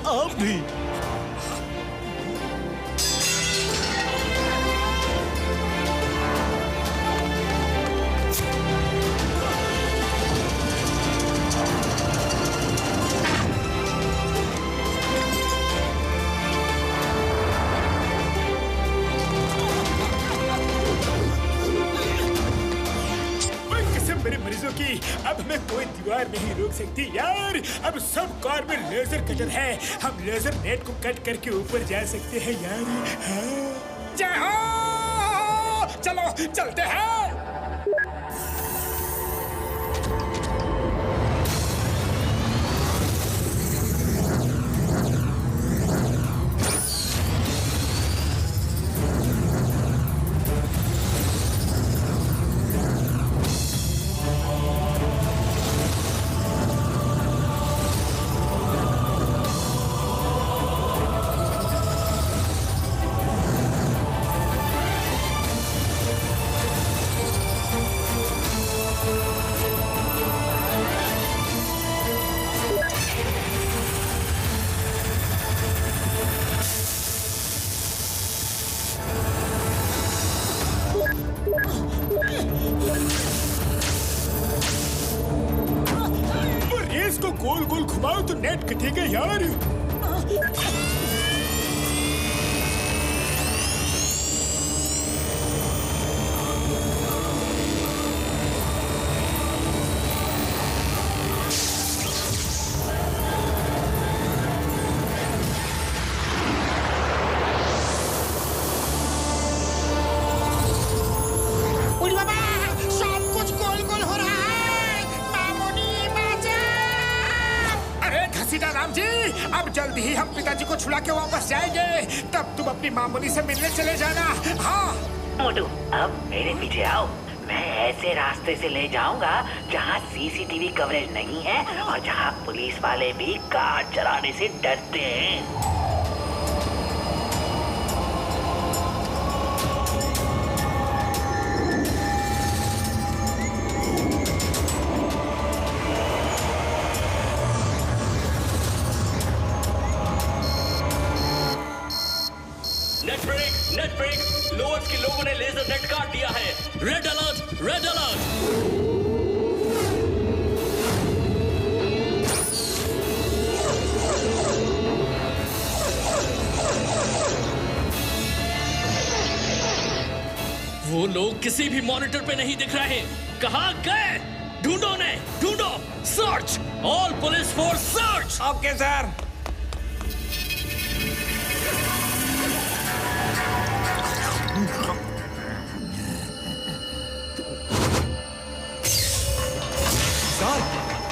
आप भी। मेरे मरीजों की अब हमें कोई दीवार नहीं रोक सकती यार। अब सब कार में लेजर कटर है, हम लेजर नेट को कट करके ऊपर जा सकते हैं यार। हाँ। जय हो! चलो चलते हैं। इसको गोल गोल घुमाओ तो नेट कटेगा यार। राम जी, अब जल्दी ही हम पिताजी को छुड़ा के वापस जाएंगे, तब तुम अपनी मामूली से मिलने चले जाना। हाँ मोटू, अब मेरे पीछे आओ, मैं ऐसे रास्ते से ले जाऊंगा जहाँ सीसीटीवी कवरेज नहीं है और जहाँ पुलिस वाले भी कार चलाने से डरते हैं। नेट ब्रेक, लोअर्स के लोगों ने लेजर नेट काट दिया है। Red alert, red alert. लोग किसी भी मॉनिटर पे नहीं दिख रहे। कहाँ गए? ढूंढो ने, ढूंढो। Search, all police force search. Okay sir. Sir,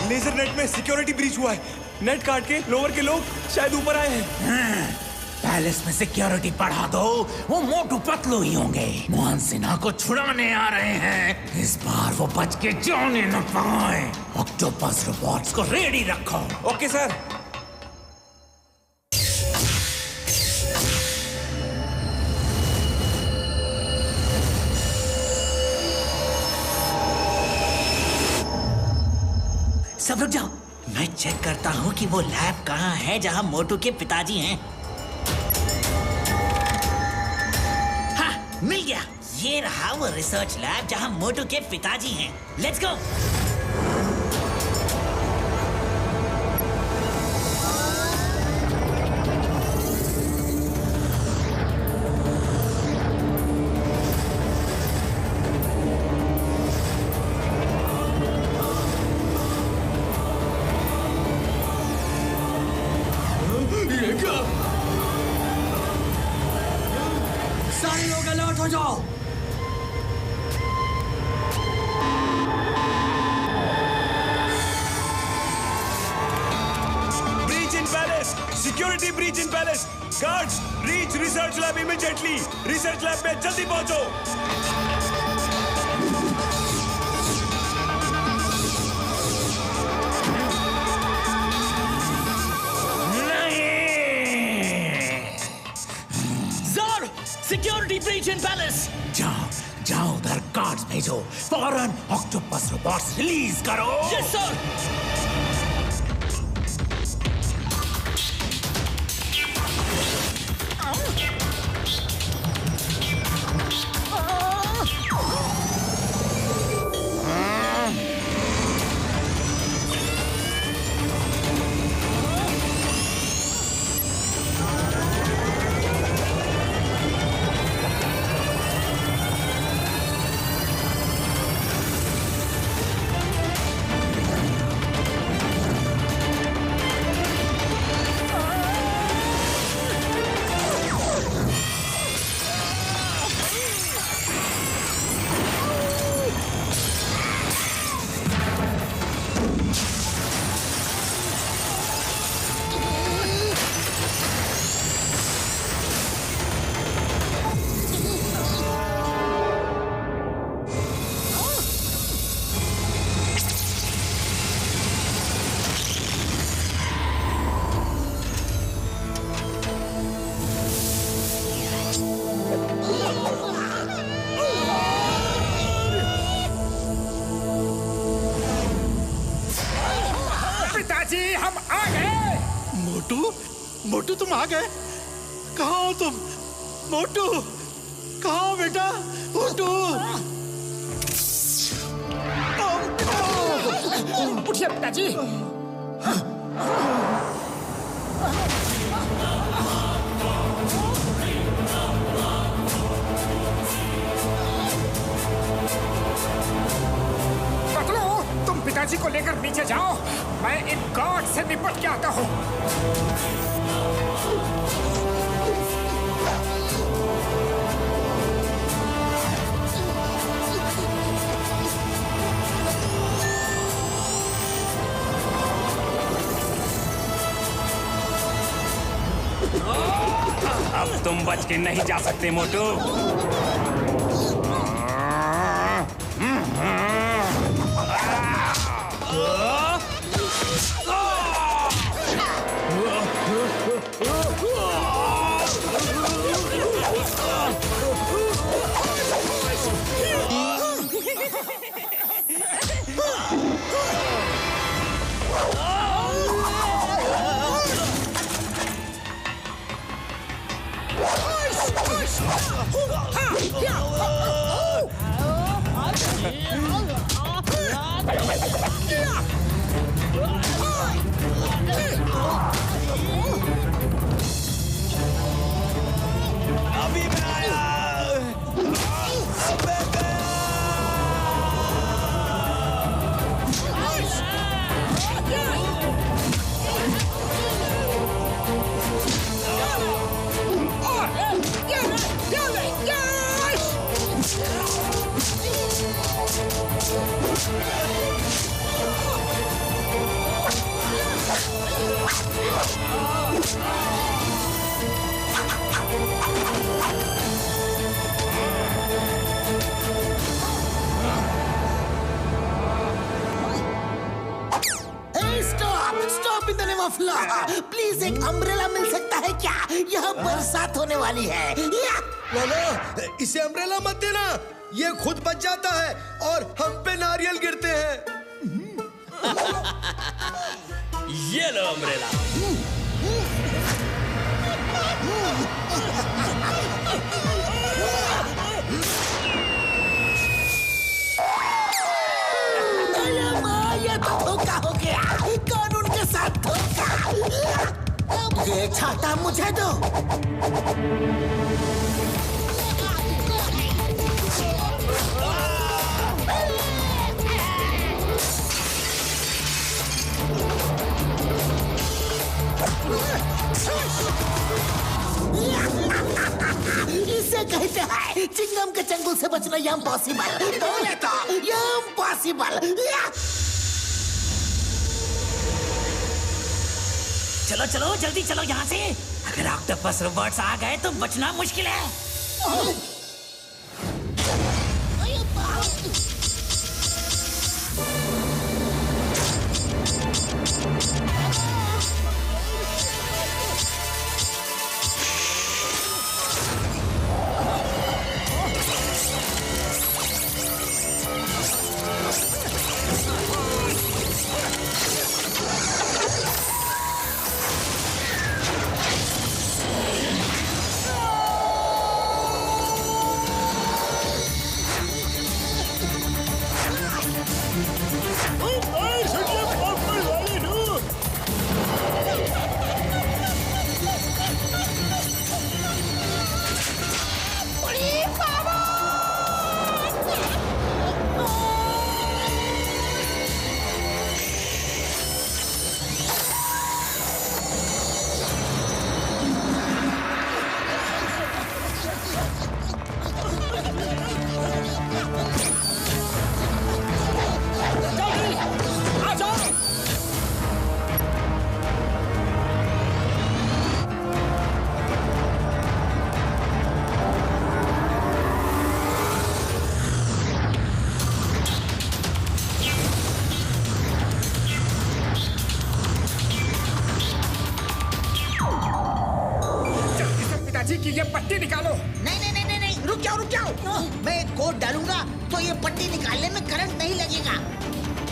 laser net में सिक्योरिटी ब्रीच हुआ है। नेट काट के लोअर के लोग शायद ऊपर आए हैं। पैलेस में सिक्योरिटी बढ़ा दो, वो मोटू पतलू ही होंगे। मोहन सिन्हा को छुड़ाने आ रहे हैं। इस बार वो बच के जाने न पाए। ऑक्टोपस रोबोट्स को रेडी रखो। Okay sir. सब रुक जाओ, मैं चेक करता हूँ कि वो लैब कहाँ है जहाँ मोटू के पिताजी हैं। हाँ, मिल गया। ये रहा वो रिसर्च लैब जहाँ मोटू के पिताजी हैं। Let's go. सारे लोग अलर्ट हो जाओ। ब्रीच इन पैलेस, सिक्योरिटी ब्रीच इन palace. Guards, reach research lab immediately. Research lab में जल्दी पहुंचो। सिक्योरिटी ब्रीच इन पैलेस। जाओ जाओ, उधर गार्ड्स भेजो। फौरन ऑक्टोपस रोबोट्स रिलीज करो। Yes sir. पिताजी, हम आ गए। मोटू, मोटू तुम आ गए? कहाँ हो तुम? मोटू, कहाँ हो बेटा? मोटू, उठिए पिताजी। पतलू, तुम पिताजी को लेकर नीचे जाओ। मैं इन गार्ड से निपट के आता हूँ। अब तुम बच के नहीं जा सकते मोटू। अभी मैं आया। लो, प्लीज एक अम्ब्रेला मिल सकता है क्या? यहाँ बरसात होने वाली है। लो, इसे अम्ब्रेला मत देना, ये खुद बच जाता है और हम पे नारियल गिरते हैं। ये लो अम्ब्रेला। ये तो धोखा हो गया, कानून के साथ धोखा। ये छाता मुझे दो। इसे कहते हैं चिंगम के चंगुल से बचना इम्पॉसिबल। बोले तो इम्पॉसिबल। चलो चलो जल्दी चलो यहाँ से। अगर ऑक्टोपस रोबोट्स आ गए तो बचना मुश्किल है। की ये पट्टी निकालो। नहीं, रुक जाओ। मैं एक कोड डालूंगा तो ये पट्टी निकालने में करंट नहीं लगेगा।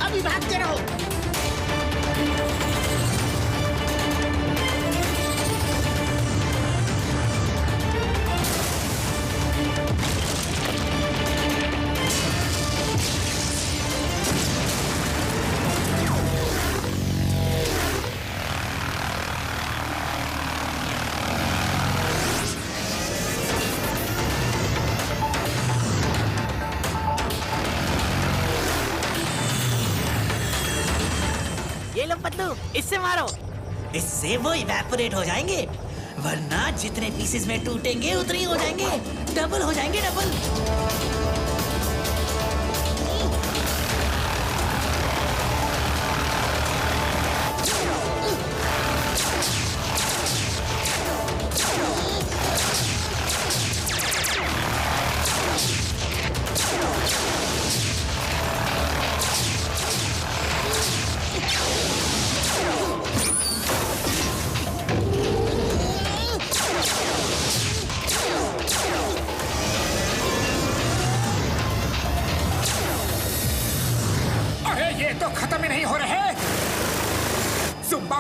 अभी भागते रहो। इससे मारो। इससे वो इवेपोरेट हो जाएंगे, वरना जितने पीसेस में टूटेंगे उतने ही हो जाएंगे। डबल हो जाएंगे, डबल।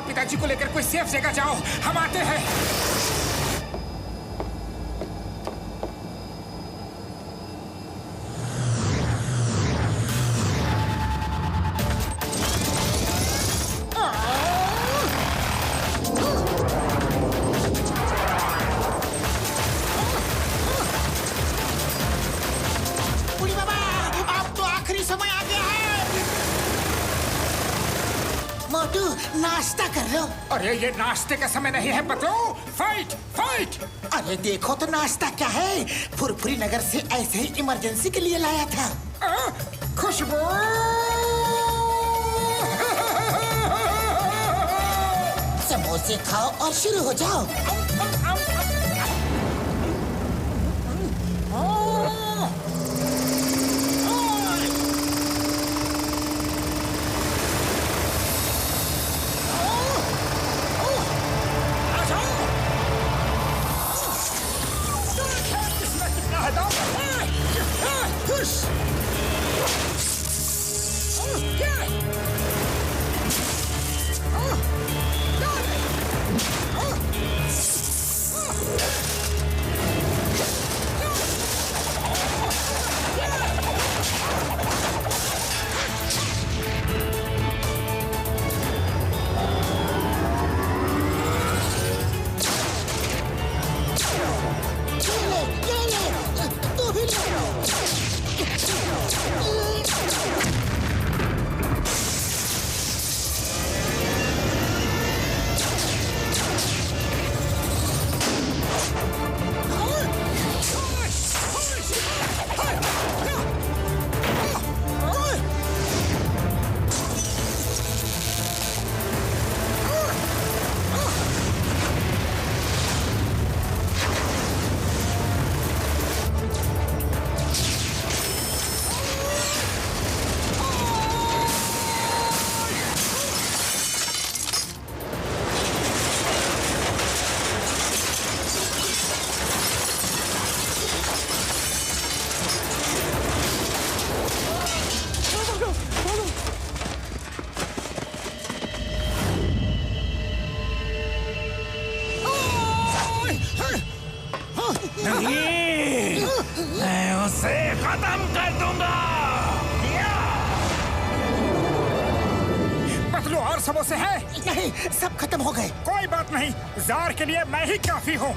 पिताजी को लेकर कोई सेफ जगह जाओ, हम आते हैं। बुढ़ी बाबा, अब तो आखिरी समय आ गया है। मोटू, नाश्ता कर लो। अरे ये नाश्ते का समय नहीं है पतलू। Fight fight. अरे देखो तो नाश्ता क्या है, फुरफुरी नगर से ऐसे ही इमरजेंसी के लिए लाया था। खुशबू। समोसे खाओ और शुरू हो जाओ। नहीं, मैं उसे खत्म कर दूंगा। पतलू और समोसे हैं? नहीं, सब खत्म हो गए। कोई बात नहीं, जार के लिए मैं ही काफी हूँ।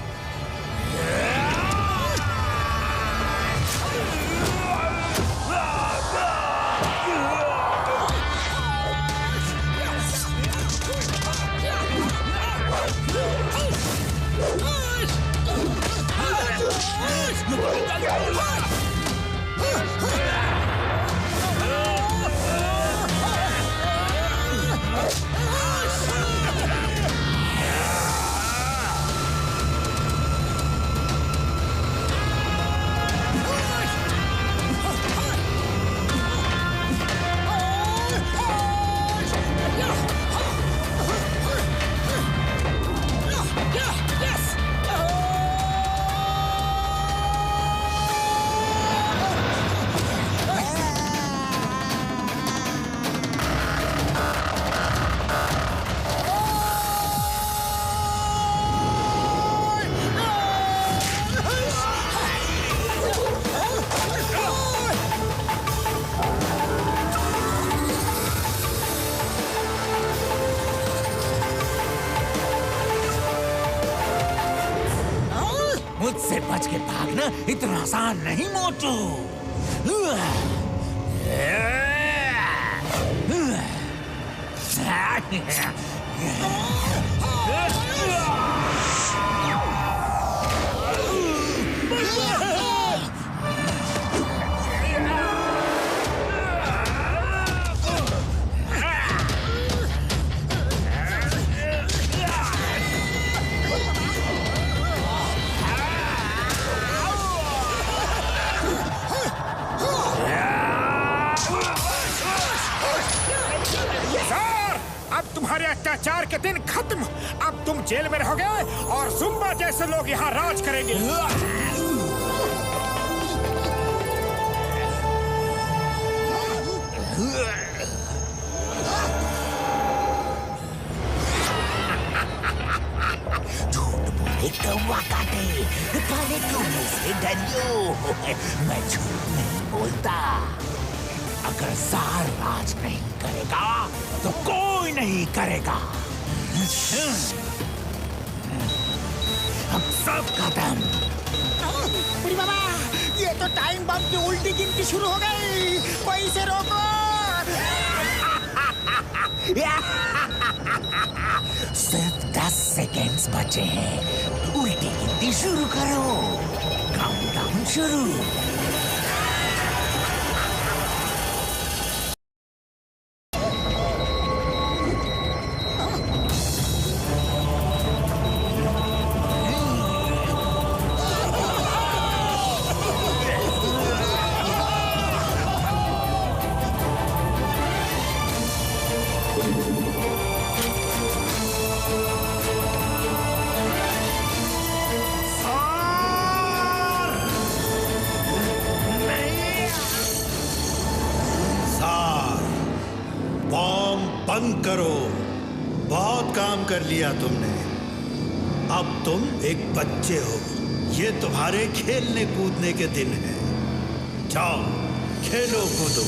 मुझसे बच के भागना इतना आसान नहीं मोटू। तुम्हारे अत्याचार के दिन खत्म। अब तुम जेल में रहोगे और जुम्बा जैसे लोग यहाँ राज करेंगे। झूठ बोले कौवा काटे, काले कौवे से डरियो। मैं झूठ नहीं बोलता। अगर जार राज नहीं करेगा तो कोई नहीं करेगा। अब सब खत्म। बुढ़ी बाबा, ये तो टाइम बम की उल्टी गिनती शुरू हो गई। कोई इसे रोको। सिर्फ 10 सेकेंड्स बचे हैं। उल्टी गिनती शुरू करो। काउंटडाउन शुरू। बंद करो। बहुत काम कर लिया तुमने। अब तुम एक बच्चे हो। ये तुम्हारे खेलने कूदने के दिन हैं। जाओ खेलो कूदो।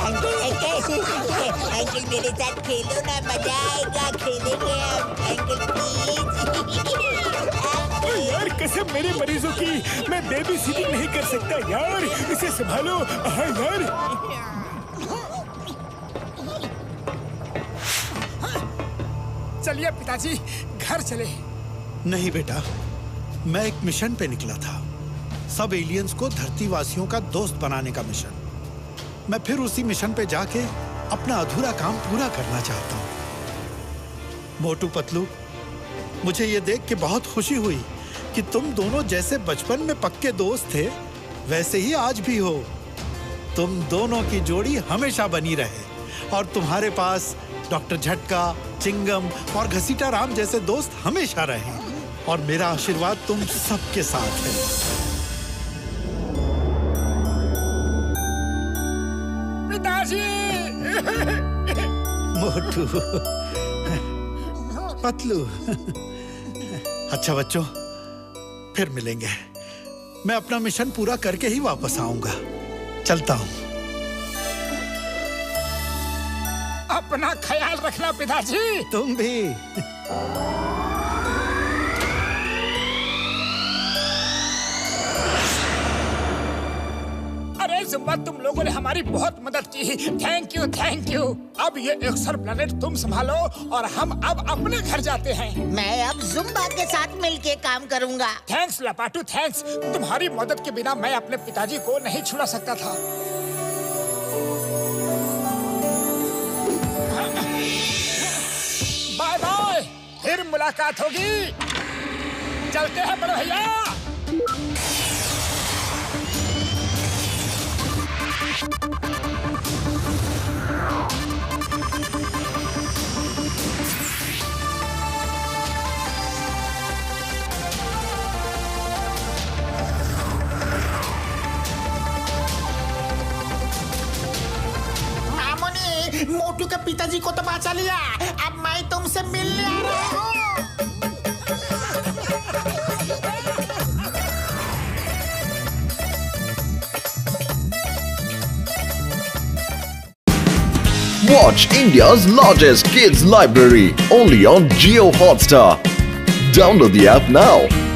अंकल मेरे साथ खेलो ना, मजा आएगा। खेलेंगे हम अंकल प्लीज। यार कसम मेरे मरीजों की, मैं बेबी सिटिंग नहीं कर सकता यार। इसे संभालो। हाँ यार। चलिए पिताजी घर चले। नहीं बेटा, मैं एक मिशन पे निकला था। सब एलियंस को धरतीवासियों का दोस्त बनाने का मिशन। मैं फिर उसी मिशन पे जाके अपना अधूरा काम पूरा करना चाहता हूँ। मोटू पतलू, मुझे ये देख के बहुत खुशी हुई कि तुम दोनों जैसे बचपन में पक्के दोस्त थे वैसे ही आज भी हो। तुम दोनों की जोड़ी हमेशा बनी रहे और तुम्हारे पास डॉक्टर झटका, चिंगम और घसीटा राम जैसे दोस्त हमेशा रहे। और मेरा आशीर्वाद तुम सबके साथ है। पिताजी! मोटू, पतलू। अच्छा बच्चों, फिर मिलेंगे। मैं अपना मिशन पूरा करके ही वापस आऊंगा। चलता हूं। अपना ख्याल रखना पिताजी। तुम भी। अरे जुम्बा, तुम लोगों ने हमारी बहुत मदद की। Thank you, thank you. अब ये एक्सर प्लैनेट तुम संभालो और हम अब अपने घर जाते हैं। मैं अब जुम्बा के साथ मिलके काम करूंगा। Thanks Lapatu, thanks. तुम्हारी मदद के बिना मैं अपने पिताजी को नहीं छुड़ा सकता था। बाय बाय, फिर मुलाकात होगी। चलते हैं बड़े भैया। मामूनी, मोटू के पिताजी को तो बचा लिया। अब मैं तुमसे मिलने आ रहा हूँ। Watch India's largest kids library only on Jio Hotstar. Download the app now.